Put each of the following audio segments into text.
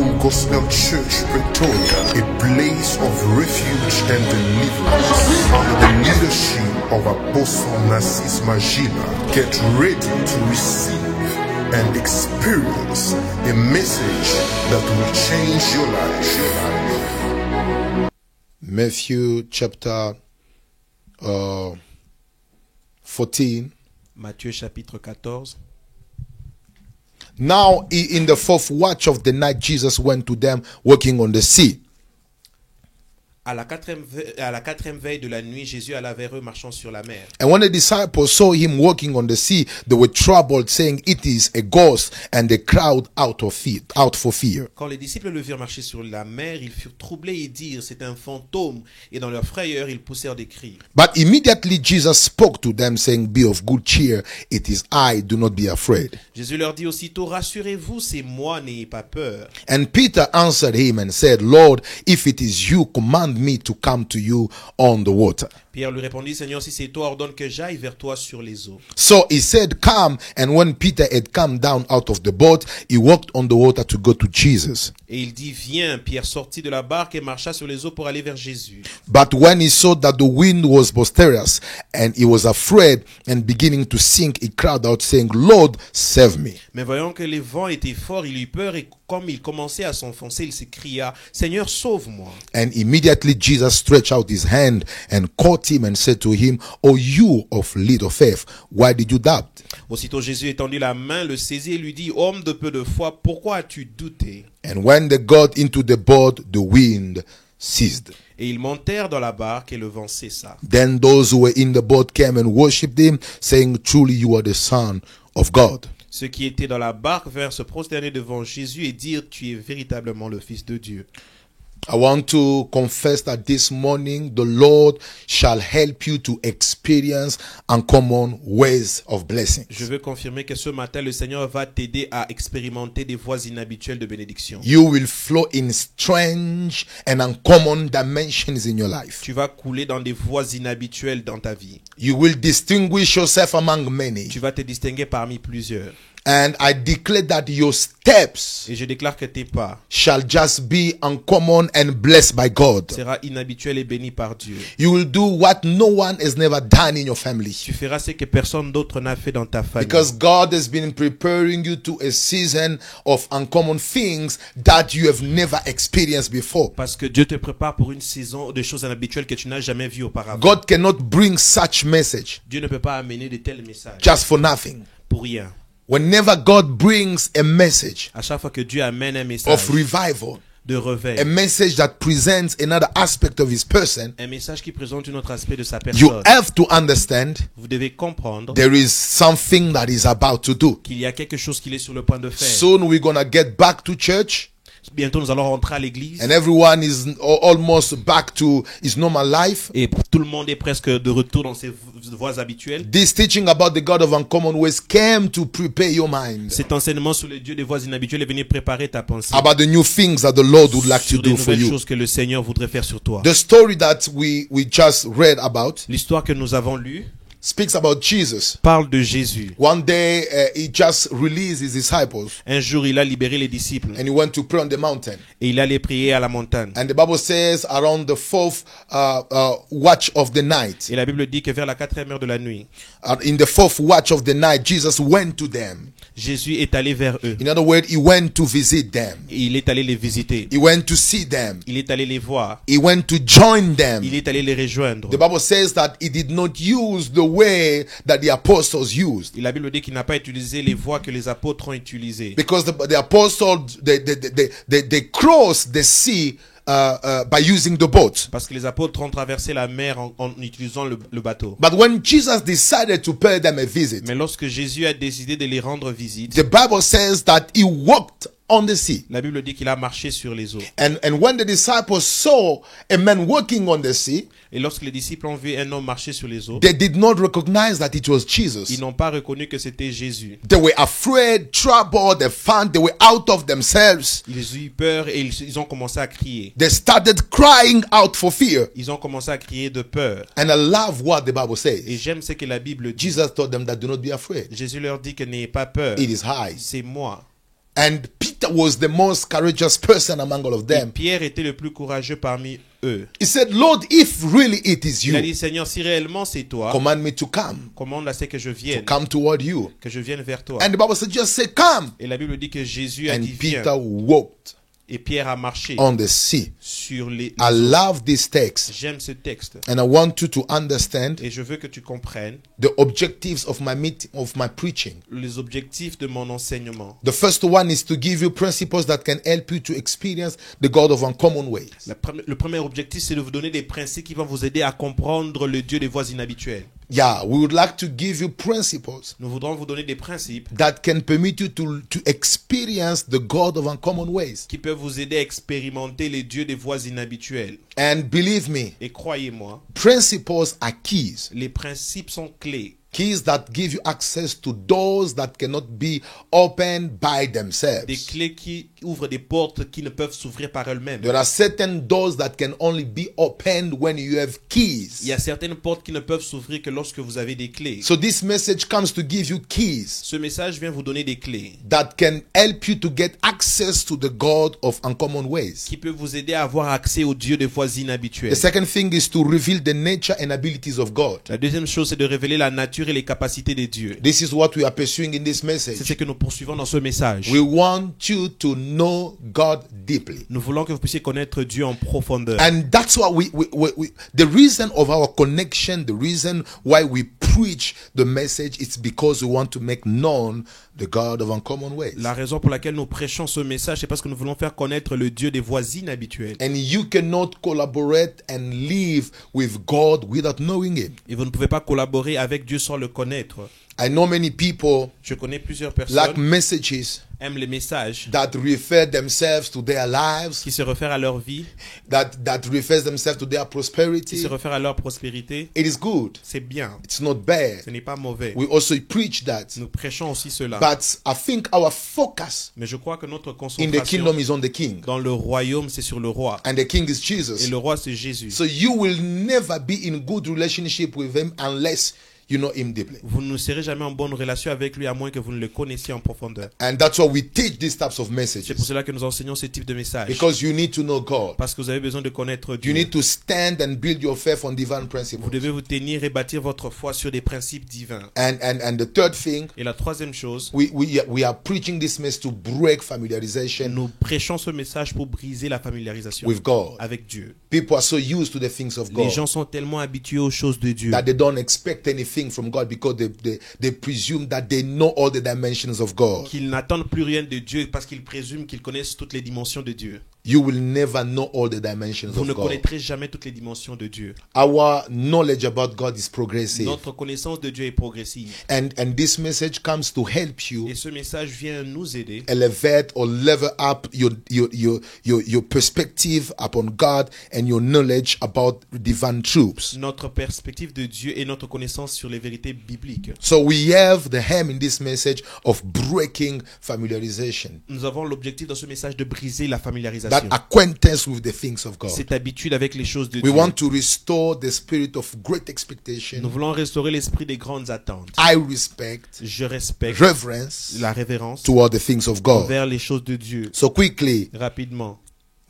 Full Gospel Church, Pretoria, a place of refuge and deliverance. Under the leadership of Apostle Narcisse Magila, get ready to receive and experience a message that will change your life. Matthew chapter 14. Matthieu chapitre 14. Now in the fourth watch of the night, Jesus went to them walking on the sea. À la quatrième veille de la nuit, Jésus alla vers eux marchant sur la mer. And when the disciples saw him walking on the sea, they were troubled, saying, "It is a ghost," and they cried out for fear. Quand les disciples le virent marcher sur la mer, ils furent troublés et dirent, c'est un fantôme. Et dans leur frayeur, ils poussèrent des cris. But immediately Jesus spoke to them, saying, "Be of good cheer, it is I, do not be afraid." Jésus leur dit aussitôt, rassurez-vous, c'est moi, n'ayez pas peur. And Peter answered him and said, "Lord, if it is you, command me to come to you on the water." Pierre lui répondit, Seigneur, si c'est toi, ordonne que j'aille vers toi sur les eaux. So he said, "Come." And when Peter had come down out of the boat, he walked on the water to go to Jesus. Et il dit, viens. Pierre sortit de la barque et marcha sur les eaux pour aller vers Jésus. But when he saw that the wind was boisterous, and he was afraid, and beginning to sink, he cried out, saying, "Lord, save me." Mais voyant que les vents étaient forts, il eut peur et comme il commençait à s'enfoncer, il s'écria, Seigneur, sauve-moi. And immediately Jesus stretched out his hand and caught him and said to him, "O you of little faith, why did you doubt?" Aussitôt Jésus étendit la main, le saisit et lui dit, homme de peu de foi, pourquoi as-tu douté? And when they got into the boat, the wind ceased. Et ils montèrent dans la barque et le vent cessa. Then those who were in the boat came and worshipped him, saying, "Truly you are the Son of God." Ceux qui étaient dans la barque vinrent se prosterner devant Jésus et dire, tu es véritablement le Fils de Dieu. I want to confess that this morning the Lord shall help you to experience uncommon ways of blessings. Je veux confirmer que ce matin, le Seigneur va t'aider à expérimenter des voies inhabituelles de bénédiction. You will flow in strange and uncommon dimensions in your life. Tu vas couler dans des voies inhabituelles dans ta vie. You will distinguish yourself among many. Tu vas te distinguer parmi plusieurs. And I declare that your steps Et je déclare que tes pas shall just be uncommon and blessed by God. sera inhabituel et béni par Dieu. You will do what no one has never done in your family. Tu feras ce que personne d'autre n'a fait dans ta famille. Because God has been preparing you to a season of uncommon things that you have never experienced before. Parce que Dieu te prépare pour une saison de choses inhabituelles que tu n'as jamais vues auparavant. God cannot bring such message Dieu ne peut pas amener de tels messages just for nothing. pour rien. Whenever God brings a message À chaque fois que Dieu amène un message of revival, de réveil, a message that presents another aspect of his person, un message qui présente un autre aspect de sa you personne, have to understand vous devez comprendre there is something that is about to do. qu'il y a quelque chose qu'il est sur le point de faire. Soon we're going to get back to church. Bientôt nous allons rentrer à l'église And everyone is almost back to his normal life. et tout le monde est presque de retour dans ses voies habituelles. This teaching about the God of uncommon ways came to prepare your mind Cet enseignement sur le Dieu des voies inhabituelles est venu préparer ta pensée about the new things that the Lord would like to sur des do for nouvelles you. choses que le Seigneur voudrait faire sur toi. The story that we just read about L'histoire que nous avons lue speaks about Jesus. parle de Jésus. One day he just released his disciples Un jour, il a libéré les disciples and he went to pray on the mountain. et il allait prier à la montagne. And the Bible says around the fourth watch of the night, Et la Bible dit que vers la 4e heure de la nuit, in the fourth watch of the night, Jesus went to them. Jésus est allé vers eux. In other words, he went to visit them. Et il est allé les visiter. He went to see them. Il est allé les voir. He went to join them. Il est allé les rejoindre. The Bible says that he did not use the way that the apostles used. Et la Bible dit qu'il n'a pas utilisé les voies que les apôtres ont utilisées. Because the apostles, they crossed the sea by using the boat. Parce que les apôtres ont traversé la mer en utilisant le bateau. But when Jesus decided to pay them a visit, Mais lorsque Jésus a décidé de les rendre visite, the Bible says that he walked on the sea. la Bible dit qu'il a marché sur les eaux. And when the disciples saw a man walking on the sea, Et lorsque les disciples ont vu un homme marcher sur les eaux, they did not recognize that it was Jesus. ils n'ont pas reconnu que c'était Jésus. They were afraid, troubled, they found they were out of themselves. Ils ont eu peur et ils ont commencé à crier. They started crying out for fear. Ils ont commencé à crier de peur. And I love what the Bible Et says. j'aime ce que la Bible dit. Jesus told them that do not be afraid. Jésus leur dit que n'ayez pas peur. It is I. C'est moi. And Peter was the most courageous person among all of Et them. Pierre était le plus courageux parmi eux. He said, Lord, if really it is Il a you, dit, Seigneur, si réellement c'est toi, command me to come, commande à ce que je vienne, toward you. que je vienne vers toi. And the Bible said, just say, come. Et la Bible dit que Jésus a And dit, Peter viens. walked Et Pierre a marché on the sea. sur les I eaux. love this text. J'aime ce texte. And I want you to understand Et je veux que tu comprennes the objectives of my meeting, of my preaching. les objectifs de mon enseignement. The first one is to give you principles that can help you to experience the God of uncommon ways. Le premier objectif, c'est de vous donner des principes qui vont vous aider à comprendre le Dieu des voies inhabituelles. Yeah, we would like to give you principles Nous voudrons vous donner des principes that can permit you to experience the God of uncommon ways. qui peuvent vous aider à expérimenter les dieux des voies inhabituelles. And believe me, Et croyez-moi, principles are keys. les principes sont clés. Keys that give you access to doors that cannot be opened by Des themselves. clés qui ouvrent des portes qui ne peuvent s'ouvrir par elles-mêmes. There are certain doors that can only be opened when you have Il keys. y a certaines portes qui ne peuvent s'ouvrir que lorsque vous avez des clés. So this message comes to give you keys Ce message vient vous donner des clés that can help you to get access to the God of uncommon ways. qui peuvent vous aider à avoir accès au Dieu des voies inhabituelles. The second thing is to reveal the nature and abilities of God. La deuxième chose, c'est de révéler la nature et les capacités des dieux. This is what we are pursuing in this C'est message. ce que nous poursuivons dans ce message. We want you to know God deeply. Nous voulons que vous puissiez connaître Dieu en profondeur. And that's why the reason of our connection, the reason why we preach the message, it's because we want to make known the God of uncommon ways. La raison pour laquelle nous prêchons ce message, c'est parce que nous voulons faire connaître le Dieu des voies inhabituelles. And you cannot collaborate and live with God without knowing Him. Et vous ne pouvez pas collaborer avec Dieu sans le connaître. I know many people Je connais plusieurs like personnes messages aiment les messages that refer themselves to their lives, qui se réfèrent à leur vie, that refers themselves to their qui prosperity. se réfèrent à leur prospérité. It is good. C'est bien. It's not bad. Ce n'est pas mauvais. We also preach that. Nous prêchons aussi cela. But I think our focus Mais je crois que notre in the concentration kingdom is on the king. dans le royaume, c'est sur le roi. And the king is Et Jesus. le roi, c'est Jésus. So you will never be in good relationship with him unless you know him deeply. Vous ne serez jamais en bonne relation avec lui à moins que vous ne le connaissiez en profondeur. And that's why we teach these types of C'est pour messages. cela que nous enseignons ce type de message. Because you need to know God. Parce que vous avez besoin de connaître Dieu. You need to stand and build your faith on divine Vous principles. devez vous tenir et bâtir votre foi sur des principes divins. And the third thing, Et la troisième chose, we are preaching this message to break familiarization nous prêchons ce message pour briser la familiarisation with God. avec Dieu. People are so used to the things of Les God gens sont tellement habitués aux choses de Dieu that they don't expect anything from God because they presume that they know all the dimensions of God. qu'ils n'attendent plus rien de Dieu parce qu'ils présument qu'ils connaissent toutes les dimensions de Dieu. You will never know all the dimensions Vous ne of God. connaîtrez jamais toutes les dimensions de Dieu. Our knowledge about God is progressive. Notre connaissance de Dieu est progressive. And this message comes to help you Et ce message vient nous aider elevate or level up your perspective upon God and your knowledge about divine truths. notre perspective de Dieu et notre connaissance sur les vérités bibliques. So we have the aim in this message of breaking familiarization, Nous avons l'objectif dans ce message de briser la familiarisation. that acquaintance with the things of God. Cette habitude avec les choses de We Dieu. want to restore the spirit of great Nous expectation, voulons restaurer l'esprit des grandes attentes. high respect, Je respecte reverence la révérence toward the things of God. vers les choses de Dieu. So quickly, Rapidement,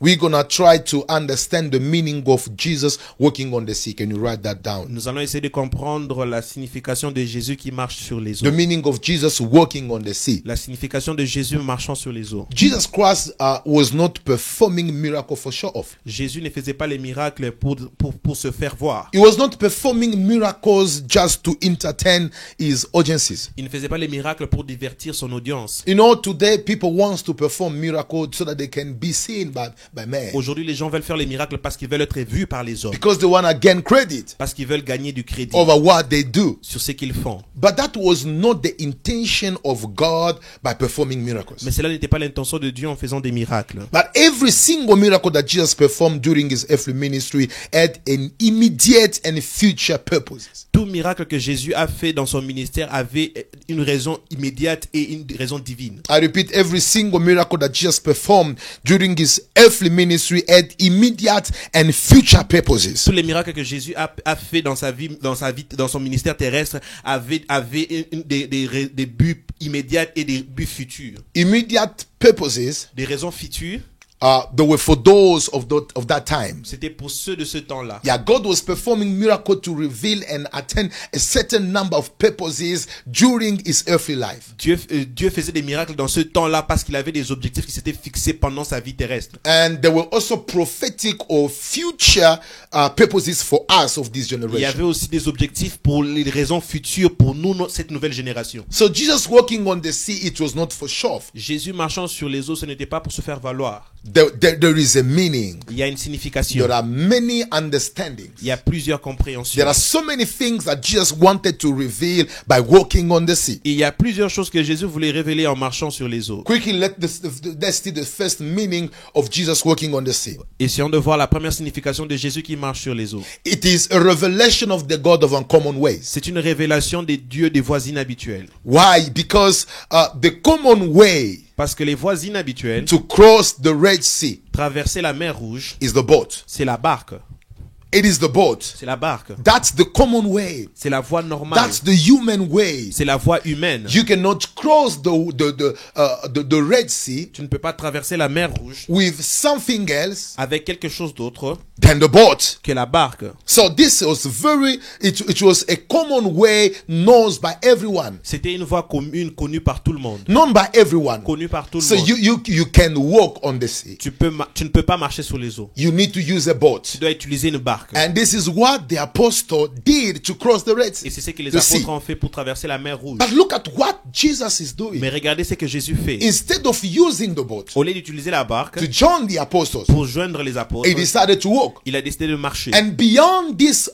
we're going to try to understand the meaning of Jesus walking on the sea. Can you write that down? nous allons essayer de comprendre la signification de Jésus qui marche sur les The eaux. meaning of Jesus walking on the sea. La signification de Jésus marchant sur les eaux. Jesus Christ was not performing miracle for show off. Jésus ne faisait pas les miracles pour se faire voir. He was not performing miracles just to entertain his audiences. Il ne faisait pas les miracles pour divertir son audience. You know, today people want to perform miracles so that they can be seen by men. Aujourd'hui, les gens veulent faire les miracles parce qu'ils veulent être vus par les hommes. Because they want to gain credit Parce qu'ils veulent gagner du crédit over what they do. sur ce qu'ils font. But that was not the intention of God by performing miracles. Mais cela n'était pas l'intention de Dieu en faisant des miracles. But every single miracle that Jesus performed during his earthly ministry had an immediate and future purposes. Tout miracle que Jésus a fait dans son ministère avait une raison immédiate et une raison divine. I repeat, every single miracle that Jesus performed during his earthly ministry had immediate and future purposes. Tous les miracles que Jésus a fait dans sa vie, dans son ministère terrestre avaient des buts immédiates et des buts futurs. Immediate purposes Des raisons futures, they were for those of that time. c'était pour ceux de ce temps-là. Yeah, God was performing miracles to reveal and attain a certain number of purposes during his earthly life. Dieu faisait des miracles dans ce temps-là parce qu'il avait des objectifs qui s'étaient fixés pendant sa vie terrestre. And there were also prophetic or future purposes for us of this Il y generation. avait aussi des objectifs pour les raisons futures pour nous, cette nouvelle génération. So Jesus walking on the sea, it was not for show. Jésus marchant sur les eaux, ce n'était pas pour se faire valoir. There is a meaning. Il y a une signification. There are many understandings. Il y a plusieurs compréhensions. There are so many things that Jesus wanted to reveal by walking on the sea. Il y a plusieurs choses que Jésus voulait révéler en marchant sur les eaux. Quickly, let's see the first meaning of Jesus walking on the sea. Essayons de voir la première signification de Jésus qui marche sur les eaux. It is a revelation of the God of uncommon ways. C'est une révélation des dieux des voies inhabituelles. Why? Because the common way Parce que les voies inhabituelles, to cross the Red Sea traverser la mer Rouge, is the boat. c'est la barque. It is the boat. C'est la barque. That's the common way. C'est la voie normale. That's the human way. C'est la voie humaine. You cannot cross the Red Sea Tu ne peux pas traverser la mer Rouge with something else avec quelque chose d'autre than the boat. que la barque. So this was it was a common way known by everyone. C'était une voie commune connue par tout le monde. Known by everyone. Connue par tout le So monde. you can walk on the sea. Tu ne peux pas marcher sur les eaux. You need to use a boat. Tu dois utiliser une barque. And this is what the apostle did to cross the Red Sea. Et c'est ce que les The sea. apôtres ont fait pour traverser la mer Rouge. But look at what Jesus is doing. Mais regardez ce que Jésus fait. Instead of using the boat Au lieu d'utiliser la barque to join the apostles, pour joindre les apôtres, he decided to walk. il a décidé de marcher. And beyond this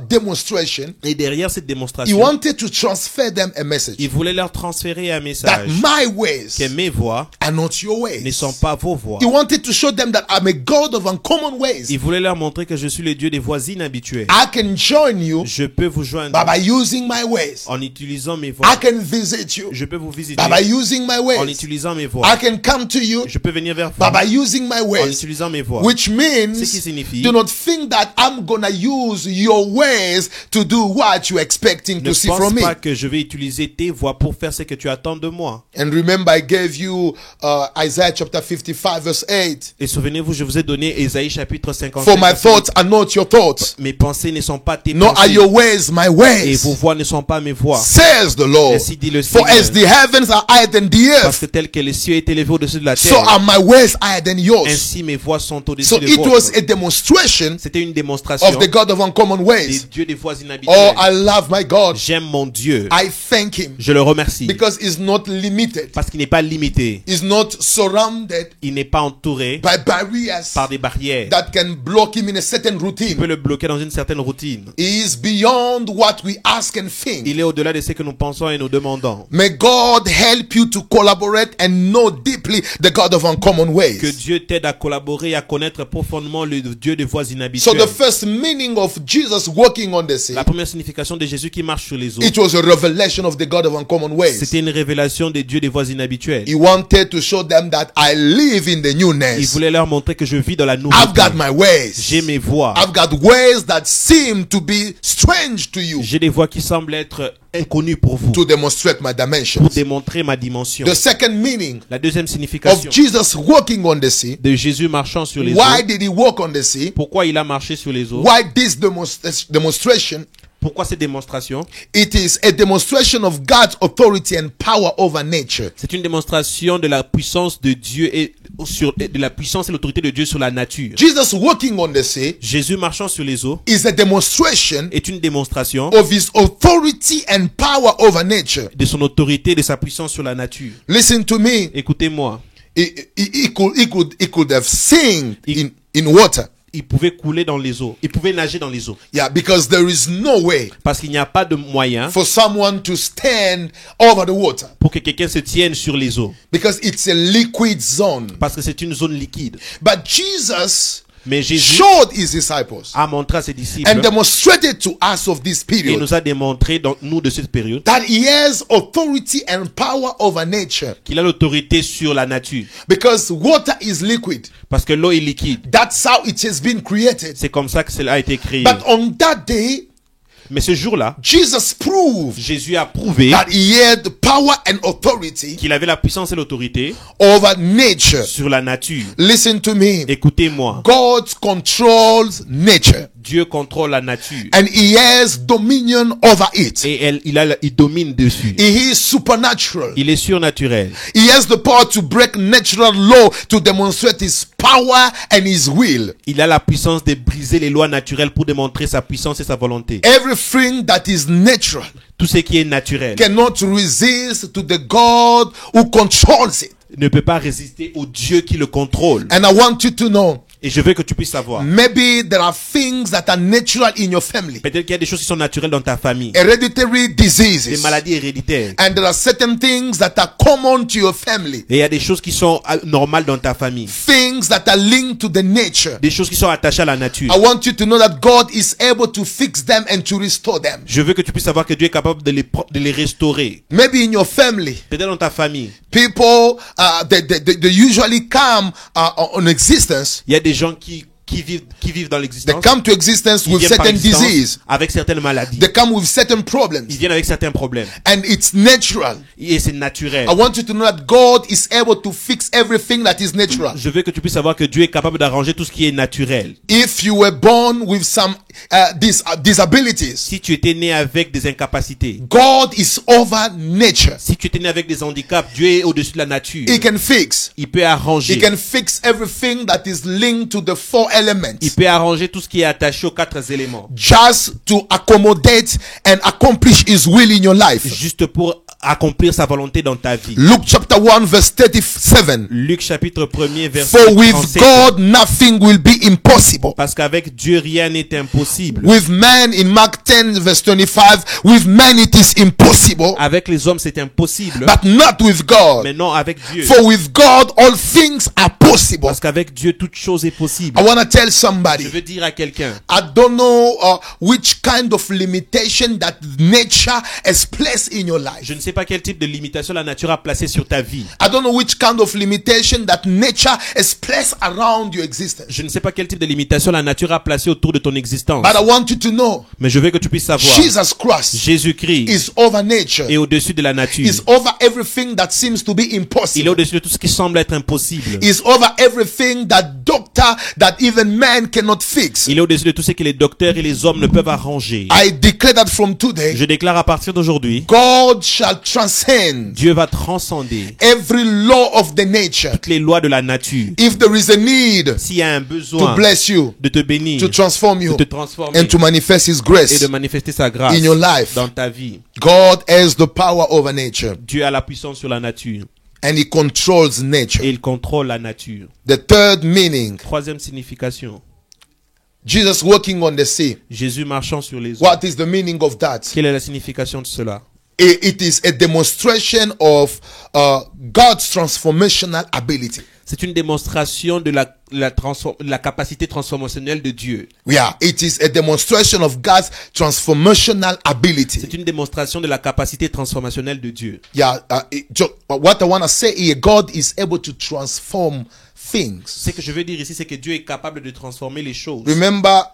demonstration, Et derrière cette he démonstration, wanted to transfer them a message il voulait leur transférer un that message my ways que mes voies are not your ne ways. sont pas vos voies. He wanted to show them that I'm a God of uncommon ways. Il voulait leur montrer que je suis le Dieu des voies inhabituelles. I can join you Je peux vous joindre by using my ways. en utilisant mes I voies. can visit you Je peux vous visiter by using my en ways. utilisant mes I voies. can come to you Je peux venir vers vous by using my en ways. utilisant mes voies. Which Ce qui means, signifie, do not think that I'm gonna use your ways to do what you're expecting ne to see pense from me. pas que je vais utiliser tes voies pour faire ce que tu attends de moi. And remember, I gave you Isaiah chapter 55 verse 8. Et souvenez-vous, je vous ai donné Ésaïe chapitre 55. For my thoughts are not your thoughts, Mes pensées ne sont pas tes nor are pensées. your ways my Et ways, vos voix ne sont pas mes voix. says the Lord. Ainsi dit le For Seigneur. as the heavens are higher than the Parce earth, que tel que les cieux est élevé au-dessus de la so terre, are my ways higher than yours. ainsi mes voix sont au-dessus So de it was vôtres. a demonstration C'était une démonstration of the God of uncommon des ways. dieux des voies Oh, inhabituelles. I love my God. J'aime mon Dieu. I thank him Je le remercie. because he's not limited. Parce qu'il n'est pas limité. He's not surrounded Il n'est pas entouré by barriers par des barrières that can block him in a certain qui peut routine. le bloquer dans une certaine routine. He is beyond what we ask and think. Il est au-delà de ce que nous pensons et nous demandons. May God help you to collaborate and know deeply the God of uncommon Que ways. Dieu t'aide à collaborer et à connaître profondément le Dieu des voies So inhabituelles. the first meaning of Jesus walking on the sea, La première signification de Jésus qui marche sur les eaux, it was a revelation of the God of uncommon ways. c'était une révélation des dieux des voies inhabituelles. He wanted to show them that I live in the Il newness. voulait leur montrer que je vis dans la I've nouveauté. got my ways. J'ai mes voies. I've got ways that seem to be strange to you J'ai des voies qui semblent être inconnues pour vous, to demonstrate my pour dimensions. démontrer ma dimension. The second meaning La deuxième of signification Jesus walking on the sea. de Jésus marchant sur les Why eaux. did he walk on the sea? Pourquoi il a marché sur les eaux? Why this demonstration? Pourquoi cette démonstration? It is a demonstration of God's authority and power over nature. C'est une démonstration de la puissance de Dieu et de la puissance et l'autorité de Dieu sur la nature. Jesus walking on the sea Jésus marchant sur les eaux is a demonstration est une démonstration of his authority and power over nature. de son autorité et de sa puissance sur la nature. Listen to me. Écoutez-moi, He could have sing in water. il pouvait couler dans les eaux, il pouvait nager dans les eaux, Yeah, because there is no way parce qu'il n'y a pas de moyen for someone to stand over the water pour que quelqu'un se tienne sur les eaux, because it's a liquid zone. parce que c'est une zone liquide. But Jesus Mais Jésus showed his disciples a montré à ses disciples and demonstrated to us of this et period nous a démontré, dans nous de cette période, that he has authority and power over nature qu'il a l'autorité sur la nature, because water is liquid. parce que l'eau est liquide. That's how it has been created. C'est comme ça que cela a été créé. But on that day, Mais ce jour-là, Jesus proved Jésus a prouvé that he had the power and authority qu'il avait la puissance et l'autorité over nature. sur la nature. Listen to me. Écoutez-moi. God controls nature Dieu contrôle la nature. and he has dominion over it. Et il domine dessus. He is supernatural. Il est surnaturel. He has the power to break natural law to demonstrate his power and his will. Il a la puissance de briser les lois naturelles pour démontrer sa puissance et sa volonté. Everything that is natural Tout ce qui est naturel cannot resist to the God who controls it. ne peut pas résister au Dieu qui le contrôle. And I want you to know, Et je veux que tu puisses savoir. maybe there are things that are natural in your family. Peut-être qu'il y a des choses qui sont naturelles dans ta famille. Hereditary Des diseases. maladies héréditaires. And there are certain things that are common to your family. Et il y a des choses qui sont normales dans ta famille. Things that are linked to the nature. Des choses qui sont attachées à la nature. I want you to know that God is able to fix them and to restore them. Je veux que tu puisses savoir que Dieu est capable de les restaurer. Maybe in your family, Peut-être dans ta famille. people, they usually come on existence. Il y a des gens qui vivent dans They l'existence. come to existence Ils with viennent par certain l'existence disease. avec certaines maladies. They come with certain Ils problems. viennent avec certains problèmes. And it's natural. Et c'est naturel. I want you to know that God is able to fix everything that is natural. Je veux que tu puisses savoir que Dieu est capable d'arranger tout ce qui est naturel. If you were born with some disabilities, Si tu étais né avec des incapacités, God is over nature. si tu étais né avec des handicaps, Dieu est au-dessus de la nature. He can fix. Il peut He arranger. can fix everything that is linked to the four elements. Il peut arranger tout ce qui est attaché aux 4 éléments. Just to accommodate and accomplish his will in your life. Juste pour accomplir sa volonté dans ta vie. Luke chapter 1 verse 37. Luc chapitre 1er verset For with 37. God nothing will be impossible. Parce qu'avec Dieu rien n'est impossible. With man in Mark 10 verse 25, with man it is impossible, Avec les hommes c'est impossible. but not with God. Mais non avec Dieu. For with God all things are possible. Parce qu'avec Dieu toute chose est possible. I want to tell somebody, Je veux dire à quelqu'un. I don't know which kind of limitation that nature has placed in your life. Je ne sais pas quel type de limitation la nature a placé sur ta vie. I don't know which kind of limitation that nature has placed around your existence. Je ne sais pas quel type de limitation la nature a placé autour de ton existence. But I want you to know, Mais je veux que tu puisses savoir. Jesus Christ Jésus-Christ is over nature. est au-dessus de la nature. Is over everything that seems to be Il est impossible. au-dessus de tout ce qui semble être impossible. Is over everything that doctor, that even man cannot fix. Il est au-dessus de tout ce que les docteurs et les hommes ne peuvent arranger. I declare that from today, Je déclare à partir d'aujourd'hui, God shall transcend Dieu va transcender every law of the nature. toutes les lois de la nature. If there is a need S'il y a un to besoin bless you, de te bénir, to transform de you, te transformer and to manifest His et grace de manifester sa grâce in your life, dans ta vie, God has the power over nature Dieu a la puissance sur la nature and He controls et nature. il contrôle la nature. The third meaning, Troisième signification, Jesus walking on the sea. Jésus marchant sur les eaux. What is the meaning of that? Quelle est la signification de cela? It is a demonstration of God's transformational ability. C'est une démonstration de la capacité transformationnelle de Dieu. Yeah, it is a demonstration of God's transformational C'est ability. une démonstration de la capacité transformationnelle de Dieu. Yeah, what I want to say here, God is able to transform things. Ce que je veux dire ici, c'est que Dieu est capable de transformer les choses. Remember,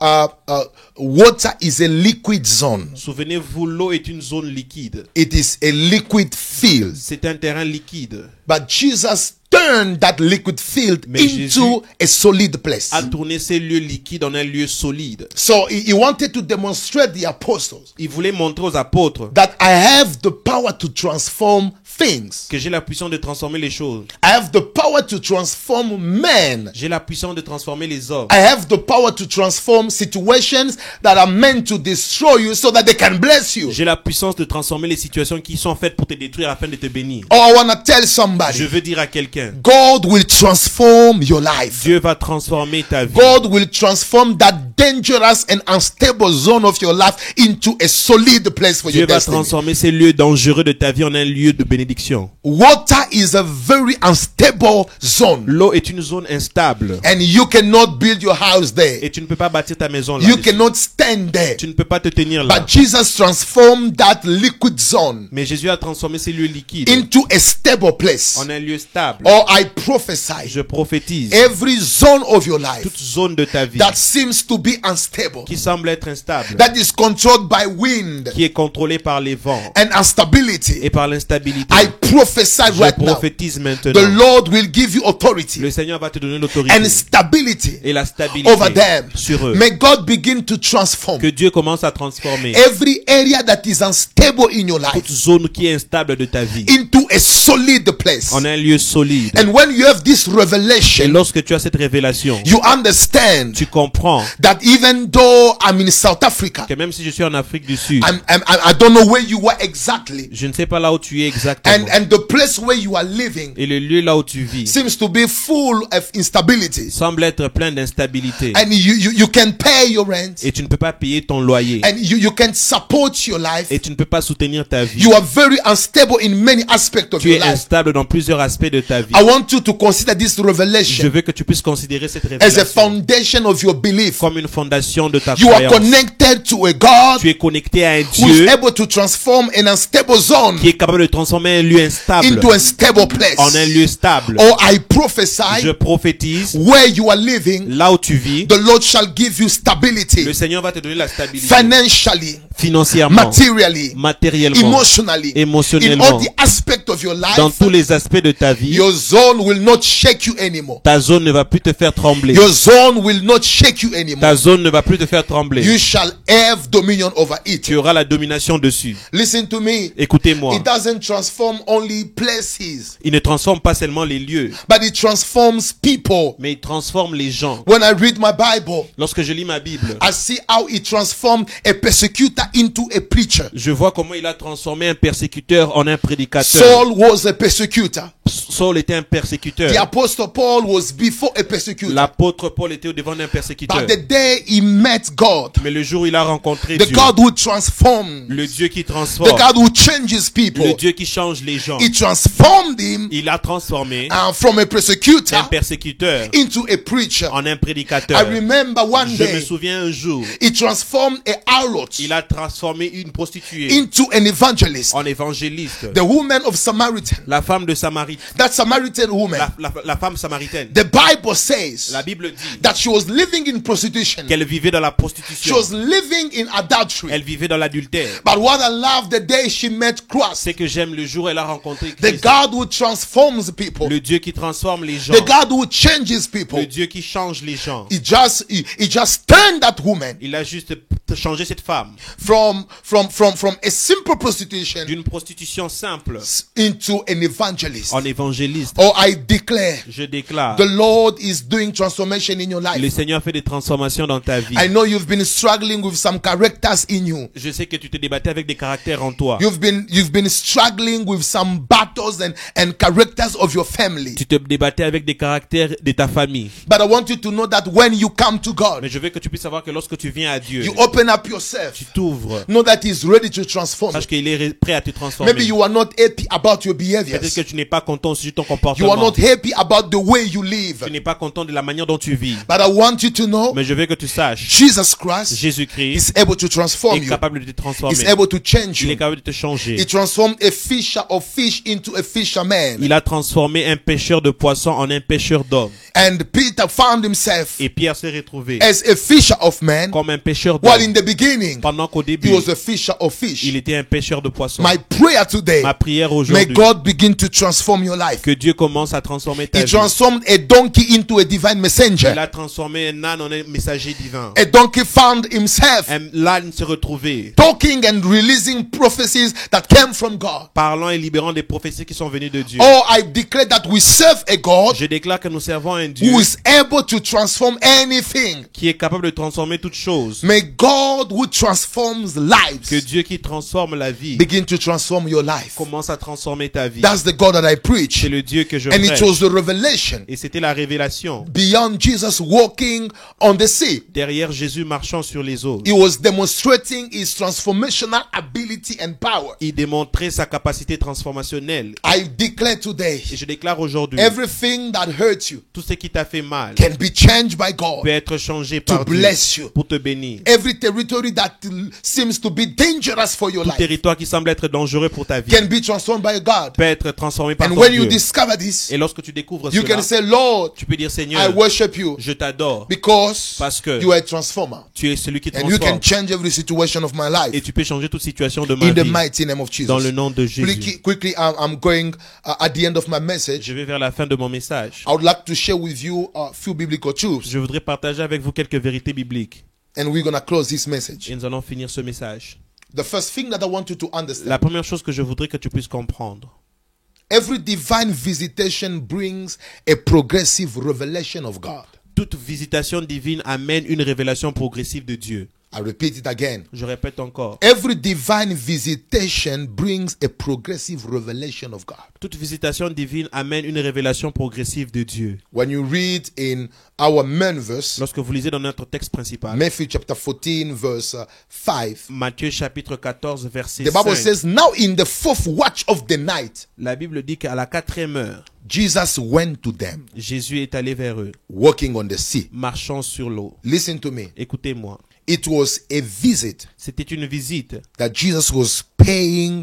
water is a liquid zone. Souvenez-vous, l'eau est une zone liquide. It is a liquid field. C'est un terrain liquide. But Jesus turned that liquid field Mais into a solid place. A tourné ces lieux liquides en un lieu solide. So he wanted to demonstrate the apostles Il voulait montrer aux apôtres that I have the power to transform things. que j'ai la puissance de transformer les choses. I have the power to transform men. J'ai la puissance de transformer les hommes. I have the power to transform situations that are meant to destroy you so that they can bless you. J'ai la puissance de transformer les situations qui sont faites pour te détruire afin de te bénir. Oh, I want to tell Je somebody, veux dire à quelqu'un, God will transform your life. Dieu va transformer ta vie. God will transform that dangerous and unstable zone of your life into a solid place for Dieu your va destiny. transformer ces lieux dangereux de ta vie en un lieu de bénédiction. Water is a very unstable zone, L'eau est une zone instable and you cannot build your house there. et tu ne peux pas bâtir ta maison là. You cannot stand there. Tu ne peux pas te tenir là. But Jesus transformed that liquid zone Mais Jésus a transformé ces lieux liquides into a stable place. en un lieu stable. Or I prophesy, Je prophétise every zone of your life toute zone de ta vie that seems to be be unstable, qui semble être instable, that is controlled by wind qui est contrôlé par les vents and instability, et par l'instabilité. I prophesy Je right now, prophétise maintenant. the Lord will give you authority Le Seigneur va te donner l'autorité and stability et la stabilité over them. sur eux. May God begin to transform Que Dieu commence à transformer every area that is unstable in your toute life zone qui est instable de ta vie into a solid place. en un lieu solide. And when you have this Et revelation, lorsque tu as cette révélation, you understand tu comprends that even though I'm in South Africa, que même si je suis en Afrique du Sud, I don't know where you were exactly, je ne sais pas là où tu es exactement. and the place where you are living Et le lieu là où tu vis seems to be full of instability, semble être plein d'instabilité. and you can pay your rent, Et tu ne peux pas payer ton loyer. and you can support your life. Et tu ne peux pas soutenir ta vie. You are very unstable in many aspects of Tu your es life. instable dans plusieurs aspects de ta vie. I want you to consider this Je revelation veux que tu puisses considérer cette as a révélation foundation of your belief. comme une fondation de ta You are croyance. connected to a God Tu es connecté à un who is Dieu able to transform an unstable zone qui est capable de transformer un lieu instable into a stable place. en un lieu stable. Or I prophesy, Je prophétise, where you are living, là où tu vis, the Lord shall give you stability, le Seigneur va te donner la stabilité financially, financièrement, materially, matériellement, emotionally, in émotionnellement, all the aspects of your dans life. tous les aspects de ta vie. Your zone will not shake you anymore. Ta zone ne va plus te faire trembler. Your zone will not shake you anymore. Ta zone ne va plus te faire trembler. You shall have dominion over it. Tu auras la domination dessus. Listen to me. Écoutez-moi. It doesn't transform only places, Il ne transforme pas seulement les lieux, but it transforms people. mais il transforme les gens. When I read my Bible, Lorsque je lis ma Bible, I see how it transformed a persecutor into a preacher. je vois comment il a transformé un persécuteur en un prédicateur. Saul was a persecutor. Saul était un persécuteur. The apostle Paul was before a persecutor. L'apôtre Paul était au devant d'un persécuteur. But the day he met God, Mais le jour où il a rencontré the Dieu, God who transforms, le Dieu qui the transforme, God who changes people, le Dieu qui change les gens, he transformed him il a transformé from a persecutor un persécuteur into a preacher. en un I prédicateur. remember one Je me day souviens un jour, he transformed a harlot il a transformé une prostituée into an evangelist. en évangéliste. The woman of Samaritan, La femme de Samarie, that Samaritan woman, la femme samaritaine. the Bible says La Bible dit that she was living in prostitution. qu'elle vivait dans la She prostitution. was living in adultery. Elle vivait dans l'adultère. But what I love the day she met Christ, C'est que j'aime le jour où elle a rencontré the Christ. God who transforms people, Le Dieu qui transforme les gens. the God who changes people. Le Dieu qui change les gens. He just turned that woman Il a juste changé cette femme from a simple prostitution d'une prostitution simple into an evangelist. en évangéliste. Oh, I declare, Je déclare, the Lord is doing transformation in your le life. Seigneur fait des transformations dans ta vie. I know you've been struggling with some characters in you. Je sais que tu te débattais avec des caractères en toi. You've been struggling with some battles and characters of your family. Tu te débattais avec des caractères de ta famille. But I want you to know that when you come to God, Mais je veux que tu puisses savoir que lorsque tu viens à Dieu, you open up yourself. tu t'ouvres. Know that He's ready to transform Sache you. qu'il est prêt à te transformer. Maybe you are not happy about your Peut-être behaviors. que tu n'es pas content aussi de ton You are comportement. not happy about the way you live. Tu n'es pas content de la manière dont tu vis. But I want you to know Mais je veux que tu saches, Jesus Christ Jésus-Christ is able to transform est you. capable de te transformer. He's able to change Il est you. capable de te changer. He transformed a fisher of fish into a fisherman. Il a transformé un pêcheur de poissons en un pêcheur d'hommes. And Peter found himself Et Pierre s'est retrouvé as a fisher of men, comme un pêcheur while in d'hommes. the beginning Pendant qu'au he début, was a fisher of fish. il était un pêcheur de poissons. My prayer today, Ma prière may aujourd'hui, God begin to transform your life. que Dieu commence à transformer ta He vie. transformed a donkey into a divine Il messenger. a transformé un âne en un messager divin. A donkey found himself L'âne se retrouvait talking and releasing prophecies that came from God. parlant et libérant des prophéties qui sont venues de Dieu. Oh, I declare that we serve a God Je déclare que nous servons un Dieu who is able to transform anything. qui est capable de transformer toutes choses. May God who transforms Que lives Dieu qui transforme la vie begin to transform your life. commence à transformer ta vie. That's the God that I preach. C'est le Dieu que je And it prêche. was the revelation Et c'était la révélation. beyond Jesus walking on the sea. Derrière Jésus marchant sur les eaux. He was demonstrating his transformational ability and power. Il démontrait sa capacité transformationnelle. I declare today, Et je déclare aujourd'hui, everything that hurts you tout ce qui t'a fait mal can be changed by God peut être changé to par Dieu bless you. pour te bénir. Every territory that seems to be dangerous for your Tout life territoire qui semble être dangereux pour ta vie can be transformed by God. peut être transformé par And ton when you you Dieu. discover this, Et lorsque tu découvres you cela, can say, Lord, tu peux dire I Seigneur, worship you je t'adore because parce que you are a transformer. tu es celui qui And you can transforme change every situation of my et life tu peux changer toute situation de ma in the vie mighty name of dans le Jesus. nom de Jésus. Quickly, I'm going at the end of my message. Je vais vers la fin de mon message. I would like to share with you a few biblical truths, Je voudrais partager avec vous quelques vérités bibliques and we're going to close this message. et nous allons finir ce message. The first thing that I want you to understand, La première chose que je voudrais que tu puisses comprendre, every divine visitation brings a progressive revelation of God. toute visitation divine amène une révélation progressive de Dieu. I repeat it again. Je répète encore. Every divine visitation brings a progressive revelation of God. Toute visitation divine amène une révélation progressive de Dieu. When you read in our main verse, Lorsque vous lisez dans notre texte principal, Matthew chapter 14 verse 5, Matthieu chapitre 14 verset the Bible 5, says, now in the fourth watch of the night, la Bible dit qu'à la 4e heure, Jesus went to them, Jésus est allé vers eux, walking on the sea. marchant sur l'eau. Listen to me. Écoutez-moi, It was a visit c'était une visite that Jesus was paying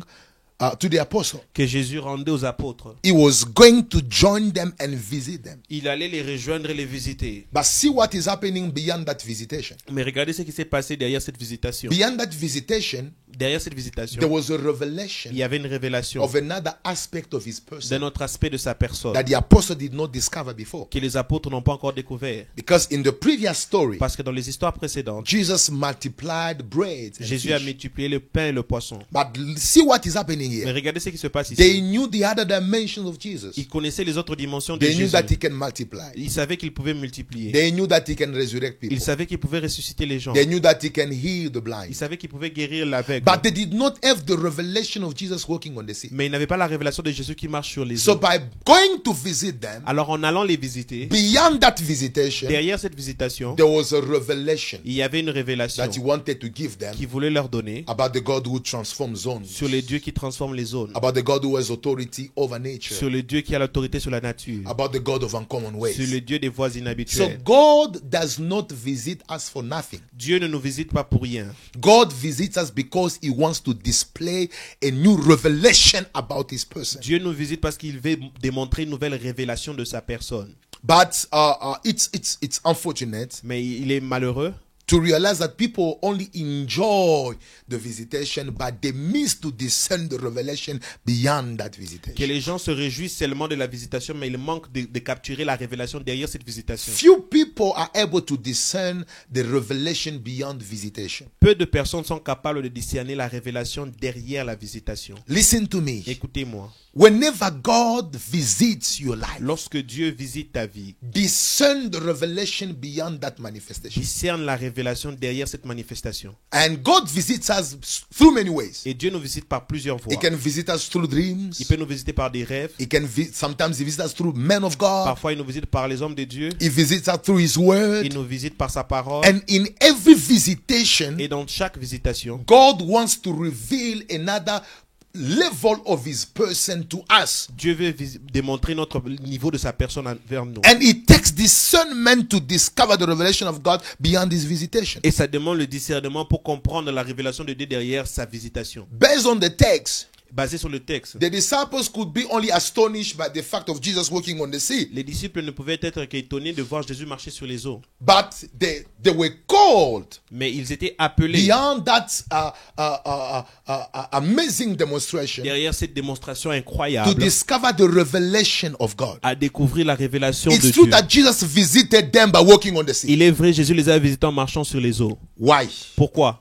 to the apostle. que Jésus rendait aux apôtres. He was going to join them and visit them. Il allait les rejoindre et les visiter. But see what is happening beyond that visitation. Mais regardez ce qui s'est passé derrière cette visitation. Beyond that visitation, Derrière cette visitation, there was a revelation il y avait une révélation of another aspect of his person d'un autre aspect de sa personne that the apostle did not discover before. que les apôtres n'ont pas encore découvert. Because in the previous story, Parce que dans les histoires précédentes, Jesus multiplied bread and Jésus a fish. multiplié le pain et le poisson. But see what is happening Mais here. regardez ce qui se passe They ici. knew the other dimensions of Jesus. Ils connaissaient les autres dimensions de They knew Jésus. that he can multiply. Ils savaient qu'ils pouvaient multiplier. They knew that he can resurrect Ils people. savaient qu'ils pouvaient ressusciter les gens. They knew that he can heal the Ils blind. savaient qu'ils pouvaient guérir l'aveugle. But they did not have the revelation of Jesus walking on the sea. Mais ils n'avaient pas la révélation de Jésus qui marche sur les So eaux. by going to visit them, Alors en allant les visiter, beyond that visitation, derrière cette visitation, there was a revelation il y avait une révélation that he wanted to give them qui voulait leur donner about the God who transforms zones, sur les dieux qui transforment les zones, about the God who has authority over nature, sur le Dieu qui a l'autorité sur la nature, about the God of uncommon sur le ways. Dieu des voies So inhabituelles. God does not visit us for nothing. Dieu ne nous visite pas pour rien. God visits us because he wants to display a new revelation about his person. Dieu nous visite parce qu'il veut démontrer une nouvelle révélation de sa personne. But it's unfortunate Mais il est malheureux to realize that people only enjoy the visitation, but they miss to discern the revelation beyond that que visitation. les gens se réjouissent seulement de la visitation, mais ils manquent de capturer la révélation derrière cette visitation. Few people are able to discern the revelation beyond visitation. Peu de personnes sont capables de discerner la révélation derrière la visitation. Listen to me. Écoutez-moi. Whenever God visits your life, Lorsque Dieu visite ta vie, discern the revelation beyond that manifestation. discerne la révélation derrière cette manifestation. And God visits us through many ways. Et Dieu nous visite par plusieurs voies. He can visit us through dreams. Il peut nous visiter par des rêves. Sometimes he visits us through men of God. Parfois, il nous visite par les hommes de Dieu. He visits us through his word. Il nous visite par sa parole. And in every visitation, Et dans chaque visitation, God wants to reveal another level of his person to us. Dieu veut démontrer notre niveau de sa personne vers nous. And it takes discernment to discover the revelation of God beyond his visitation. Et ça demande le discernement pour comprendre la révélation de Dieu derrière sa visitation. Based on the text, Basé sur le texte, the disciples could be only astonished by the fact of Jesus walking on the sea. les disciples ne pouvaient être qu'étonnés de voir Jésus marcher sur les eaux. But they were called Mais ils étaient appelés beyond that amazing demonstration derrière cette démonstration to incroyable discover the revelation of God. à découvrir la révélation de It's true Dieu. that Jesus visited them by walking on the sea. Il est vrai, Jésus les a visités en marchant sur les eaux. Why? Pourquoi?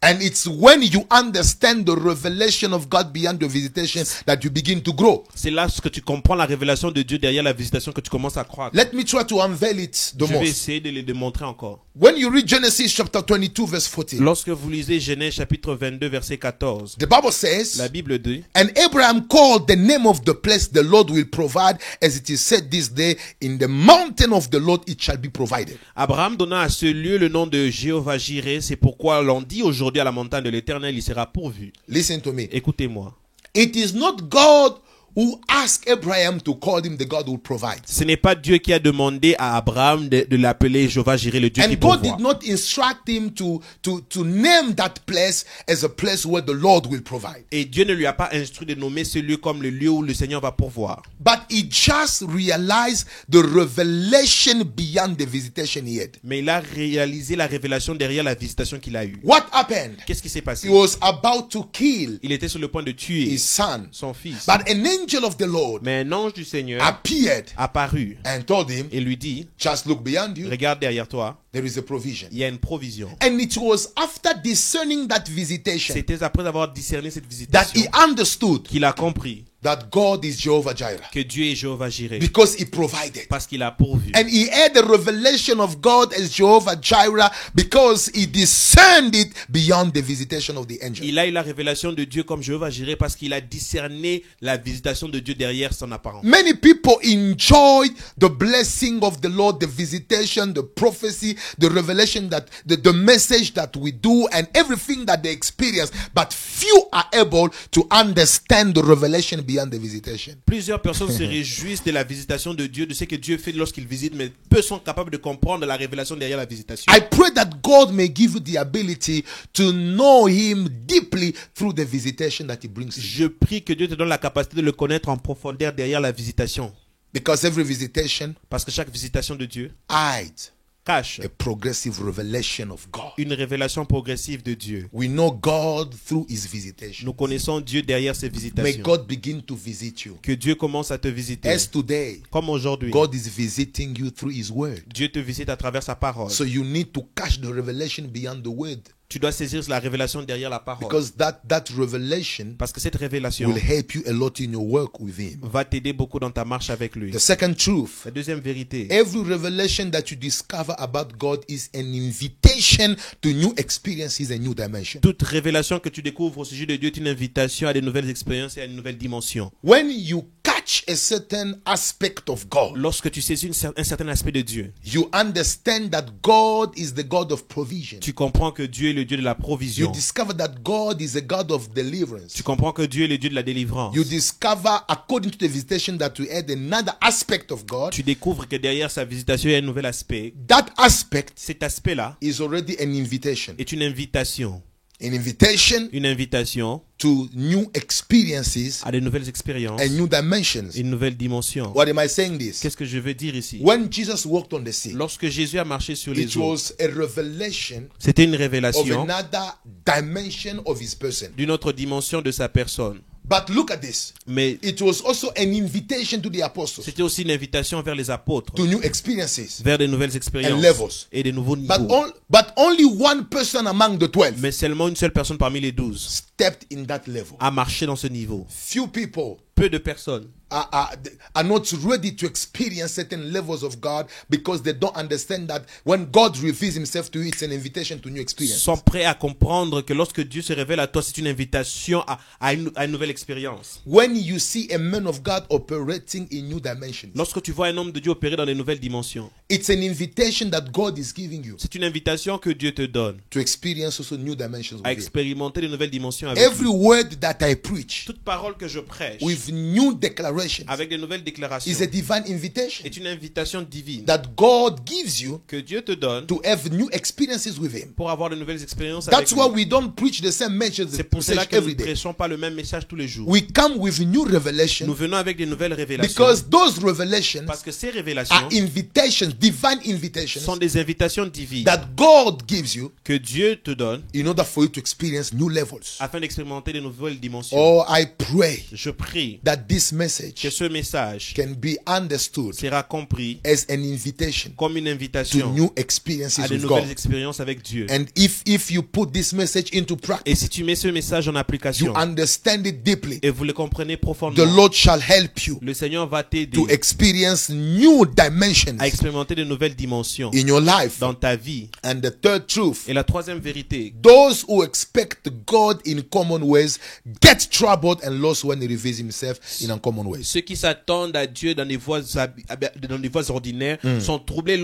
And it's when you understand the revelation of God beyond the visitation that you begin to grow. C'est là que tu comprends la révélation de Dieu derrière la visitation que tu commences à croire. Let me try to unveil it the Je vais most. essayer de le démontrer encore. When you read Genesis chapter 22 verse 14, Lorsque vous lisez Genèse chapitre 22 verset 14, the Bible says, la Bible dit, and Abraham called the name of the place the Lord will provide, as it is said this day, in the mountain of the Lord it shall be provided. Abraham donna à ce lieu le nom de Jéhovah Jireh, c'est pourquoi l'on dit aujourd'hui à la montagne de l'Éternel, il sera pourvu. Listen to me. Écoutez-moi. It is not God who asked Abraham to call him the God who provides. Ce n'est pas Dieu qui a demandé à Abraham de l'appeler Jéhovah Jireh, le Dieu qui And God pourvoit. did not instruct him to name that place as a place where the Lord will provide. Et Dieu ne lui a pas instruit de nommer ce lieu comme le lieu où le Seigneur va pourvoir. But he just realized the revelation beyond the visitation he had. Mais il a réalisé la révélation derrière la visitation qu'il a eue. What happened? Qu'est-ce qui s'est passé? He was about to kill Il était sur le point de tuer his son. son fils. But an angel of the Lord Mais un ange du Seigneur appeared apparut and told him, et lui dit, just look beyond you, regarde derrière toi, there is a provision. il y a une provision. And it was after discerning that visitation C'était après avoir discerné cette that visitation he understood qu'il a compris that God is Jehovah Jireh que Dieu est Jéhovah Jireh because he provided. parce qu'il a pourvu. And he had the revelation of God as Jehovah Jireh because he discerned it beyond the visitation of the angel. Il a eu la révélation de Dieu comme Jéhovah Jireh parce qu'il a discerné la visitation de Dieu derrière son apparence. Many people enjoy the blessing of the Lord, the visitation, the prophecy, the revelation, that the message that we do and everything that they experience, but few are able to understand the revelation beyond the visitation. Plusieurs personnes se réjouissent de la visitation de Dieu, de ce que Dieu fait lorsqu'il visite, mais peu sont capables de comprendre la révélation derrière la visitation. I pray that God may give you the ability to know him deeply through the visitation that he brings to you. Je prie que Dieu te donne la capacité de le connaître en profondeur derrière la visitation. Because every visitation Parce que chaque visitation de Dieu hides cache a progressive revelation of God. une révélation progressive de Dieu. We know God through his visitation. Nous connaissons Dieu derrière ces May visitations. God begin to visit you. Que Dieu commence à te visiter. As today, Comme aujourd'hui, God is visiting you through his word. Dieu te visite à travers sa parole. So you need to catch the revelation beyond the word. Tu dois saisir la révélation derrière la parole. Because that revelation Parce que cette révélation will help you a lot in your work with him. va t'aider beaucoup dans ta marche avec lui. The second truth, La deuxième vérité, every revelation that you discover about God is an invitation to new experiences and new dimensions. toute révélation que tu découvres au sujet de Dieu est une invitation à de nouvelles expériences et à une nouvelle dimension. When you catch a certain aspect of God, Lorsque tu saisis un certain aspect de Dieu, you understand that God is the God of provision. tu comprends que Dieu est le Dieu de la You provision. discover that God is a God of deliverance. Tu comprends que Dieu est le Dieu de la délivrance. You discover, according to the visitation that we had, another aspect of God. Tu découvres que derrière sa visitation, il y a un nouvel aspect. That aspect Cet aspect-là is already an invitation. est une invitation. An invitation Une invitation to new experiences à de nouvelles expériences and new dimensions. et une nouvelle dimension. What am I saying this? Qu'est-ce que je veux dire ici? When Jesus walked on the sea, Lorsque Jésus a marché sur les it eaux, was a revelation c'était une of révélation another dimension of his person. d'une autre dimension de sa personne. But look at this. Mais It was also an invitation to the apostles c'était aussi une invitation vers les apôtres, to new experiences. vers de nouvelles And expériences levels. et de nouveaux But, niveaux. but only one person among the 12 Mais seulement une seule personne parmi les 12 stepped in that level. a marché dans ce niveau. Few people Peu de personnes are not ready to experience certain levels of God because they don't understand that when God reveals himself to you, it's an invitation to new experience. sont prêts à comprendre que lorsque Dieu se révèle à toi, c'est une invitation à une nouvelle expérience. When you see a man of God operating in new dimensions, Lorsque tu vois un homme de Dieu opérer dans de nouvelles dimensions, it's an invitation that God is giving you c'est une invitation que Dieu te donne to experience also new dimensions à with him. expérimenter de nouvelles dimensions avec Every lui. word that I preach Toute parole que je prêche with new declarations avec de nouvelles déclarations is a divine invitation est une invitation divine that God gives you que Dieu te donne to have new experiences with him. pour avoir de nouvelles expériences avec That's why lui. we don't preach the same message C'est pour cela que nous every ne day. prêchons pas le même message tous les jours. We come with new Nous revelation venons avec de nouvelles révélations because those revelations parce que ces révélations are invitations, divine invitations sont des invitations divines that God gives you que Dieu te donne in order for you to experience new levels. afin d'expérimenter de nouvelles dimensions. Oh, I pray Je prie that this que message ce message can be understood sera compris as an invitation comme une to invitation new experiences à de with nouvelles God. expériences avec Dieu. And if you put this message into Et practice, si tu mets ce message en you application understand it deeply, et vous le comprenez the profondément, Lord shall help you le Seigneur va t'aider to experience new dimensions à expérimenter de nouvelles dimensions in your life. dans ta vie. And the third truth, Et la troisième vérité, those who expect God in common ways get troubled and lost when he reveals himself himself in uncommon ways. Ceux qui s'attendent à Dieu dans des voies ordinaires sont troublés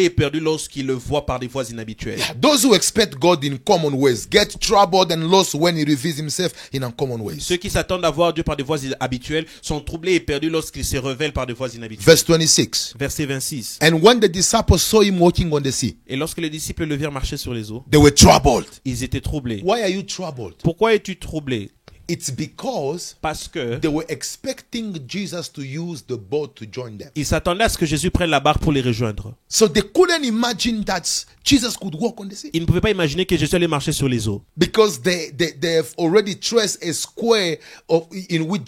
et perdus lorsqu'ils le voient par des voies inhabituelles. Those who expect God in common ways get troubled and lost when he reveals himself in uncommon ways. Ceux qui s'attendent à voir Dieu par des voies habituelles sont troublés et perdus lorsqu'il se révèle par des voies inhabituelles. Verse 26. Verset 26. And when the disciples saw him walking on the sea, Et lorsque les disciples le virent marcher sur les eaux, they were troubled. ils étaient troublés. Why are you troubled? Pourquoi es-tu troublé? It's because Parce que they were expecting Jesus to use the boat to join them. ils s'attendaient à ce que Jésus prenne la barque pour les rejoindre. So they couldn't imagine that Jesus could walk on the sea. Ils ne pouvaient pas imaginer que Jésus allait marcher sur les eaux. Because they have already traced a square in which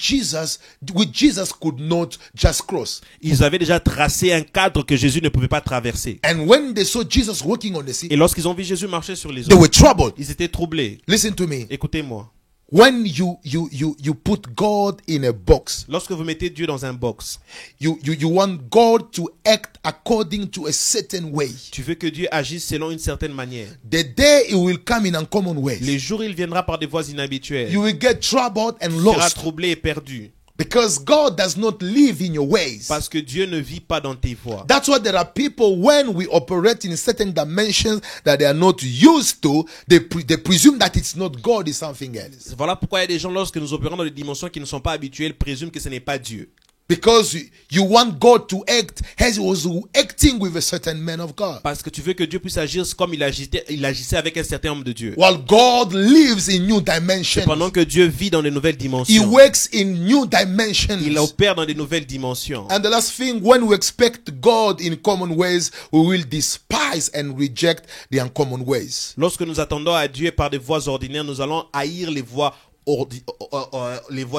Jesus could not just cross. Ils avaient déjà tracé un cadre que Jésus ne pouvait pas traverser. And when they saw Jesus walking on the sea, Et lorsqu'ils ont vu Jésus marcher sur les they eaux, were troubled. ils étaient troublés. Listen to me. Écoutez-moi. When you put God in a box, Lorsque vous mettez Dieu dans un box, you want God to act according to a certain way. tu veux que Dieu agisse selon une certaine manière. The day it will come in uncommon ways, Les jours, il viendra par des voies inhabituelles. you will get troubled and Tu seras lost. troublé et perdu. Because God does not live in your ways. Parce que Dieu ne vit pas dans tes voies. That's why there are people, when we operate in certain dimensions that they are not used to, they presume that it's not God, it's something else. Voilà pourquoi il y a des gens, lorsque nous opérons dans des dimensions qui ne sont pas habituelles, présument que ce n'est pas Dieu. Because you want God to act as he was acting with a certain man of God. Parce que tu veux que Dieu puisse agir comme il agissait avec un certain homme de Dieu. While God lives in new dimensions. Pendant que Dieu vit dans de nouvelles He dimensions. works in new dimensions. Il opère dans de nouvelles dimensions. And the last thing, when we expect God in common ways, we will despise and reject the uncommon ways. Lorsque nous attendons à Dieu par des voies ordinaires, nous allons haïr les voies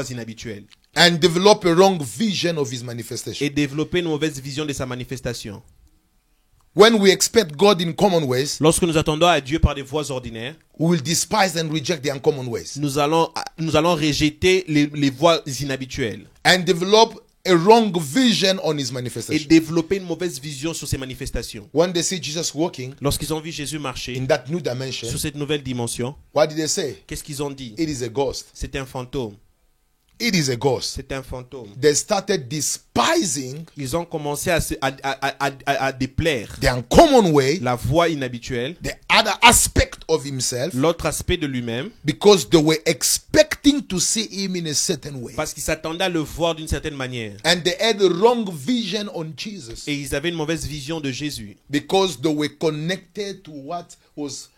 inhabituelles. And develop a wrong vision of his manifestation. Et développer une mauvaise vision de sa manifestation. When we expect God in common ways, Lorsque nous attendons à Dieu par des voies ordinaires, we will despise and reject the uncommon ways. nous allons rejeter les voies inhabituelles. And develop a wrong vision on his Et manifestation. développer une mauvaise vision sur ses manifestations. When they see Jesus walking Lorsqu'ils ont vu Jésus marcher in that new dimension, sur cette nouvelle dimension, what did they say? qu'est-ce qu'ils ont dit? It is a ghost. C'est un fantôme. It is a ghost. C'est un fantôme. They started despising Ils ont commencé à déplaire the uncommon way, la voie inhabituelle, the other aspect of himself, l'autre aspect de lui-même, because they were expecting to see him in a certain way. parce qu'ils s'attendaient à le voir d'une certaine manière. And they had a wrong vision on Jesus Et ils avaient une mauvaise vision de Jésus, because they were connected to what was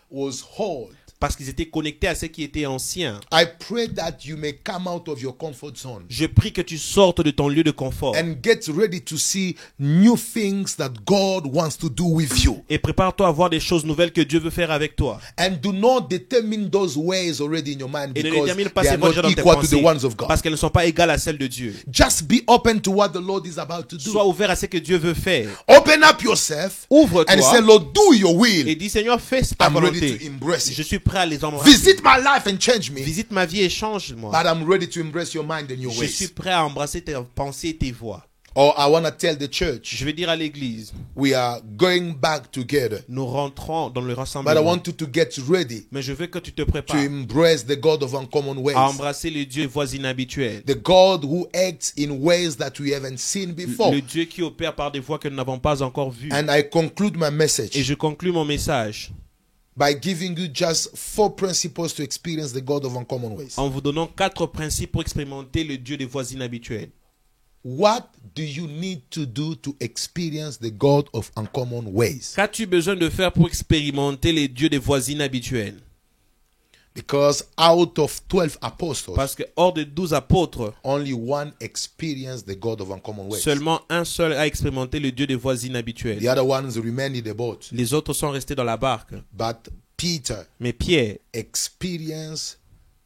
old. parce qu'ils étaient connectés à ce qui était ancien. I pray that you may come out of your comfort zone Je prie que tu sortes de ton lieu de confort and get ready to see new things that God wants to do with you. et prépare-toi à voir des choses nouvelles que Dieu veut faire avec toi. And do not determine those ways already in your mind Et ne because détermine pas they ces are voies not déjà dans tes equal to the pensées, ones of God. parce qu'elles ne sont pas égales à celles de Dieu. Just be open to what the Lord is about to Sois do. ouvert à ce que Dieu veut faire. Open up yourself Ouvre-toi and say, Lord, do your et will. dis, Seigneur, fais ta I'm ready volonté. to embrace Je it. suis prêt à les embrasser. Visit my life and change me. Visite ma vie et change-moi. But I'm ready to embrace your mind and your Je suis ways. prêt à embrasser tes pensées et tes voix. Or I want to tell the church, Je vais dire à l'église, we are going back together. nous rentrons dans le But I rassemblement. want you to get ready Mais je veux que tu te to prépares embrace the God of uncommon ways. à embrasser le Dieu des voies inhabituelles. The God who acts in ways that we haven't seen before. Le Dieu qui opère par des voies que nous n'avons pas encore vues. And I conclude my Et message je conclus mon message by giving you just 4 principles to experience the God of uncommon ways. en vous donnant 4 principes pour expérimenter le Dieu des voies inhabituelles. What do you need to do to experience the God of uncommon ways? Qu'as-tu besoin de faire pour expérimenter les dieux des voies inhabituelles? Because out of 12 apostles, Parce que hors de 12 apôtres, only one experienced the God of uncommon ways. seulement un seul a expérimenté le Dieu des voies inhabituelles. The other ones remained in the boat. Les autres sont restés dans la barque. But Peter Mais Pierre, experienced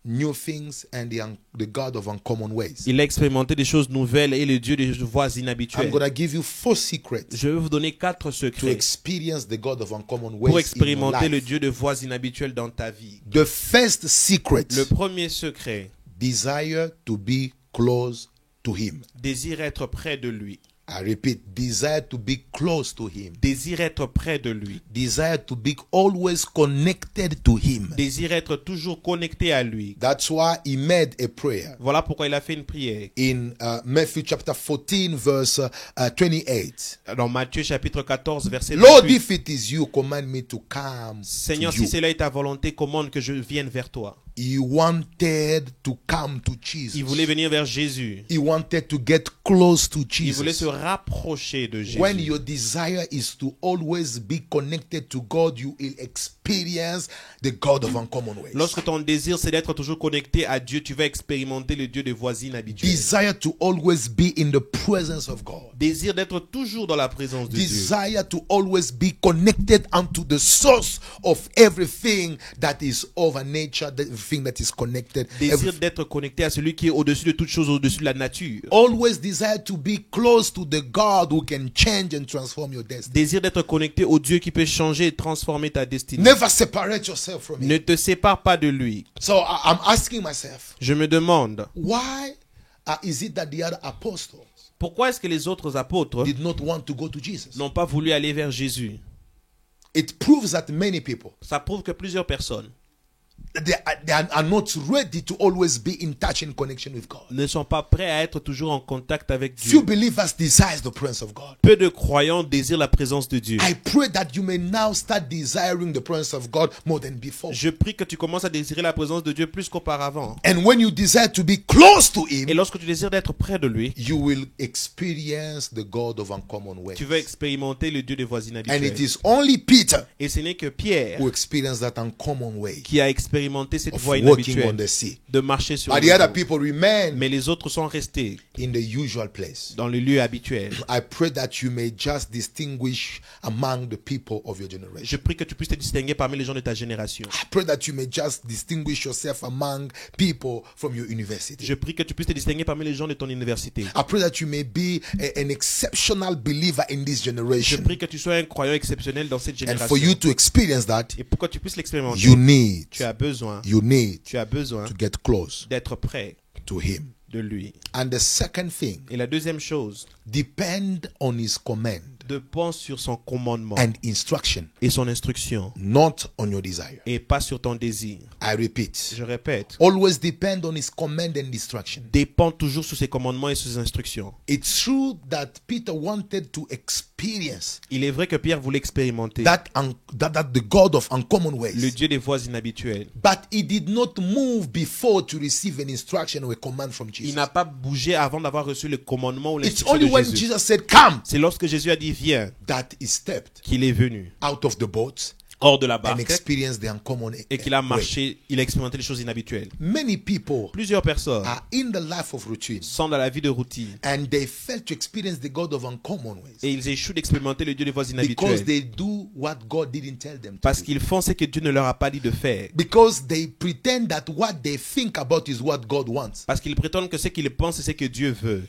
new things and the God of uncommon ways. il a expérimenté des choses nouvelles et le Dieu des voies I'm inhabituelles. going to give you 4 secrets Je vais vous donner 4 to secrets experience the God of uncommon pour ways in your expérimenter le life. Dieu des voies inhabituelles dans ta vie. The first secret, Le premier secret, desire to be close to him. désire être près de lui. I repeat, desire to be close to him. Désire être près de lui. Desire to be always connected to him. Désire être toujours connecté à lui. That's why he made a prayer. Voilà pourquoi il a fait une prière. In Matthew chapter 14 verse 28. Dans Matthieu chapitre 14 verset Lord, 28. if it is you, command me to come Seigneur, to si you. cela est ta volonté, commande que je vienne vers toi. He wanted to come to Jesus. Il voulait venir vers Jésus. He wanted to get close to Il voulait se Jesus. rapprocher de Jésus. When your desire is to always be connected to God, you will experience the God of uncommon ways. Lorsque ton désir c'est d'être toujours connecté à Dieu, tu vas expérimenter le Dieu des voisins inhabituels. Desire to always be in the presence of God. Désir d'être toujours dans la présence de Dieu. Desire to always be connected unto the source of everything that is of a nature, everything that is connected. Désir d'être connecté à celui qui est au-dessus de toute chose, au-dessus de la nature. Always desire to be close to the God who can change and transform your destiny. Désir d'être connecté au Dieu qui peut changer et transformer ta destinée. Never separate yourself from Ne Him. te sépare pas de lui. So I'm asking myself, Je me demande, why is it that the other apostles pourquoi est-ce que les autres apôtres did not want to go to Jesus? n'ont pas voulu aller vers Jésus? It proves that many people Ça prouve que plusieurs personnes they are not ready to always be in touch and connection with God. ne sont pas prêts à être toujours en contact avec Few Dieu. believers desire the presence of God. Peu de croyants désirent la présence de Dieu. I pray that you may now start desiring the presence of God more than before. Je prie que tu commences à désirer la présence de Dieu plus qu'auparavant. And when you desire to be close to Et Him, lorsque tu désires d'être près de lui, you will experience the God of uncommon ways. tu vas expérimenter le Dieu des voisins And it habituels. is only Peter Et ce n'est que Pierre who experienced that uncommon way qui a expérimenté cette of voie walking on inhabituelle the sea. de marcher sur But le the other eau. people remain Mais les autres sont restés in the usual place. dans le lieu habituel. I pray that you may just distinguish among the people of your Je generation. prie que tu puisses te distinguer parmi les gens de ta génération. I pray that you may just distinguish yourself among people from your university. Je prie que tu puisses te distinguer parmi les gens de ton université. I pray that you may be an exceptional believer in this Je generation. prie que tu sois un croyant exceptionnel dans cette And génération. for you to experience that, Et pour que tu puisses l'expérimenter, you need tu as besoin to get close d'être près to Him. de lui. And the second thing, Et la deuxième chose, depend on His command dépend sur son commandement and instruction, et son instruction not on your desire. et pas sur ton désir. I repeat, Je répète, always depend on His command and instruction. dépend toujours sur ses commandements et sur ses instructions. It's true that Peter wanted to experience Il est vrai que Pierre voulait expérimenter that the God of uncommon le ways, Dieu des voies inhabituelles. but he did not move before to receive an instruction or a command from Il Jesus. n'a pas bougé avant d'avoir reçu le commandement ou It's l'instruction only de when Jésus. Jesus said, "Come," C'est lorsque Jésus a dit viens that he stepped qu'il est venu out of the boat hors de la and barque experienced the uncommon et qu'il a way. marché, il a expérimenté les choses inhabituelles. Many people Plusieurs personnes are in the life of routine sont dans la vie de routine and they fail to experience the God of uncommon ways et ils échouent d'expérimenter le Dieu des voies because inhabituelles they do what God didn't tell them to parce do. qu'ils font ce que Dieu ne leur a pas dit de faire. Because they pretend that what they think about is what God wants. Parce qu'ils prétendent que ce qu'ils pensent, c'est ce que Dieu veut.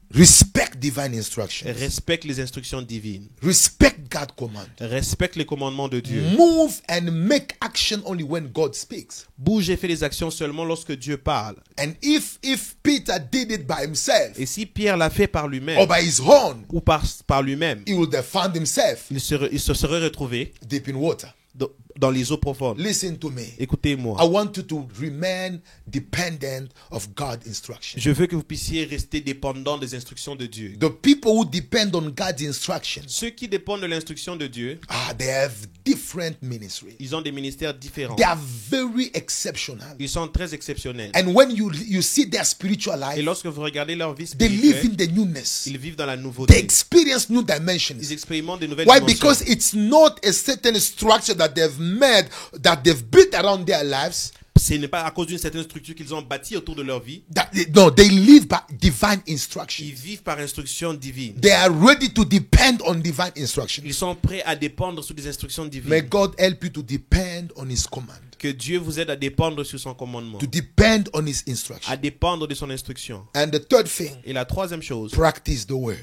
Respect divine instructions. Respecte les instructions divines. Respect God's command. Respecte les commandements de Dieu. Move and make action only when God speaks. Bouge et fais les actions seulement lorsque Dieu parle. And if Peter did it by himself Et si Pierre l'a fait par lui-même or by his own, ou par lui-même, he would have found himself il se serait retrouvé deep in water. dans les eaux profondes. Listen to me. Écoutez-moi. I want you to remain dependent of God's instruction. Je veux que vous puissiez rester dépendant des instructions de Dieu. The people who depend on God's instructions, Ceux qui dépendent de l'instruction de Dieu, they have different ministries. ils ont des ministères différents. They are very exceptional. Ils sont très exceptionnels. And when you see their spiritual Et life, lorsque vous regardez leur vie they live spirituelle, in the newness. ils vivent dans la They nouveauté. experience new dimensions. Ils expérimentent de nouvelles Why? dimensions. Because it's not a certain structure that they've made, that they've built around their lives. Ce n'est pas à cause d'une certaine structure qu'ils ont bâtie autour de leur vie. No, they live by divine instruction. Ils vivent par instruction divine. They are ready to depend on divine instruction. Ils sont prêts à dépendre sous des instructions May divines. God help you to depend on His command, Que Dieu vous aide à dépendre sur son commandement, to depend on His instruction. à dépendre de son instruction. And the third thing, Et la troisième chose, practice the word.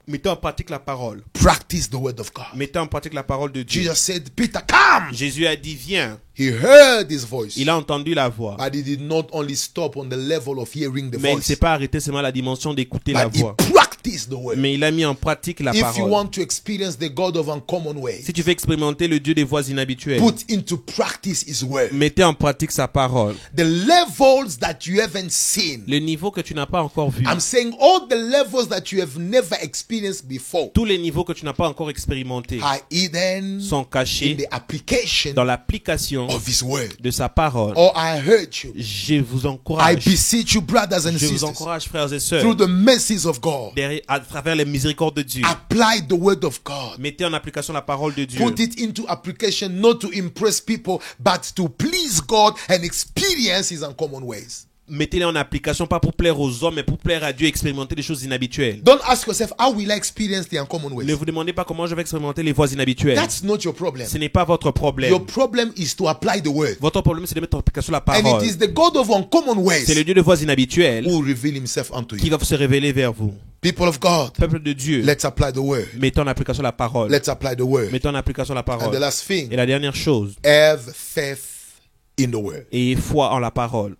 mettez en pratique la parole. Practice the word of God. Mettez en pratique la parole de Dieu. Jesus said, Peter, come. Jésus a dit viens. He heard His voice, Il a entendu la voix. but he did not only stop on the level of hearing the Mais il ne s'est voice, pas arrêté seulement à la dimension d'écouter la but he voix. practiced practice the word. Mais il a mis en pratique la If you parole. want to experience the God of uncommon ways, Si tu veux expérimenter le Dieu des voies inhabituelles, put into practice his word. mettez en pratique sa parole. The levels that you haven't seen. Le niveau que tu n'as pas encore vu. I'm saying all the levels that you have never experienced before Tous les niveaux que tu n'as pas encore expérimentés are hidden sont in cachés the application dans l'application of his word. de sa parole. Oh, I heard you. Je vous I encourage. beseech you, brothers and Je vous sisters, encourage, frères et through sœurs, the mercies of God, à travers les miséricordes de Dieu. apply the word of God. Mettez en application la parole de Dieu. Put it into application not to impress people, but to please God and experience his uncommon ways. Mettez-les en application, pas pour plaire aux hommes, mais pour plaire à Dieu, expérimenter des choses inhabituelles. Don't ask yourself, how will I experience the uncommon Ne ways? vous demandez pas comment je vais expérimenter les voies inhabituelles. That's not your problem. Ce n'est pas votre problème. Your problem is to apply the word. Votre problème, c'est de mettre en application la And parole. it is the God of uncommon C'est le ways Dieu de voies inhabituelles who will reveal himself unto qui you. va se révéler vers vous. People of God, Peuple de Dieu, let's apply the word. mettez en application la parole. Let's apply the word. Mettez en application la And the parole. last thing, Et la dernière chose, have faith in the word. ayez foi en la parole.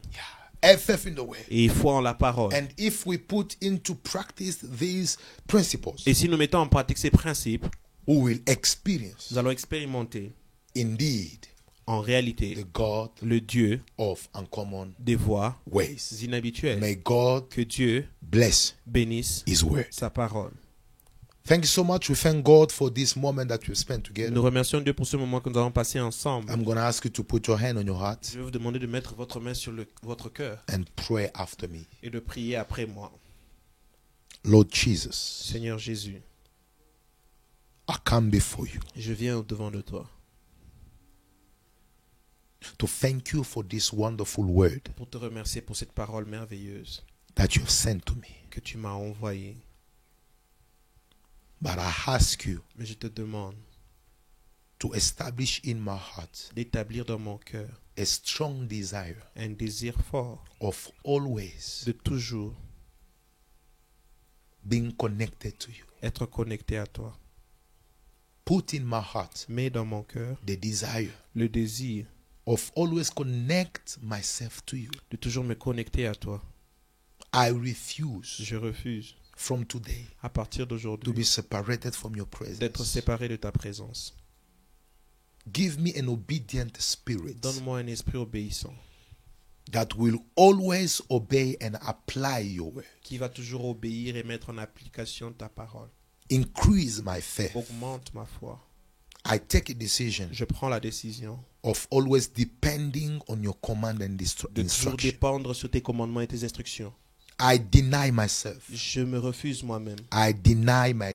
Have faith in the word. Ayez foi en la parole. And if we put into practice these principles, Et si nous mettons en pratique ces principes, we will experience nous allons expérimenter indeed en réalité the God le Dieu of uncommon des voies ways. inhabituelles. May God Que Dieu bless bénisse his word. sa parole. Thank you so much. We thank God for this moment that we spent together. Nous remercions Dieu pour ce moment que nous avons passé ensemble. I'm going to ask you to put your hand on your heart Je vais vous demander de mettre votre main sur votre cœur and pray after me. et de prier après moi. Lord Jesus, Seigneur Jésus, I come before you je viens au-devant de toi to thank you for this wonderful word pour te remercier pour cette parole merveilleuse that you have sent to me. que tu m'as envoyée. But I ask you Mais je te demande to establish in my heart d'établir dans mon cœur a strong desire un désir fort of always de toujours being connected to you. être connecté à toi. Put in my heart Mets dans mon cœur the desire le désir of always connect myself to you. de toujours me connecter à toi. I refuse Je refuse from today à partir to d'aujourd'hui be separated from your d'être presence. séparé de ta présence. Give me an obedient spirit Donne-moi un esprit obéissant that will always obey and apply your word. qui va toujours obéir et mettre en application ta parole. Increase my faith. Augmente ma foi. I take a decision Je prends la décision of always depending on your command and de toujours instruction. dépendre sur tes commandements et tes instructions. I deny myself. Je me refuse moi-même. I deny my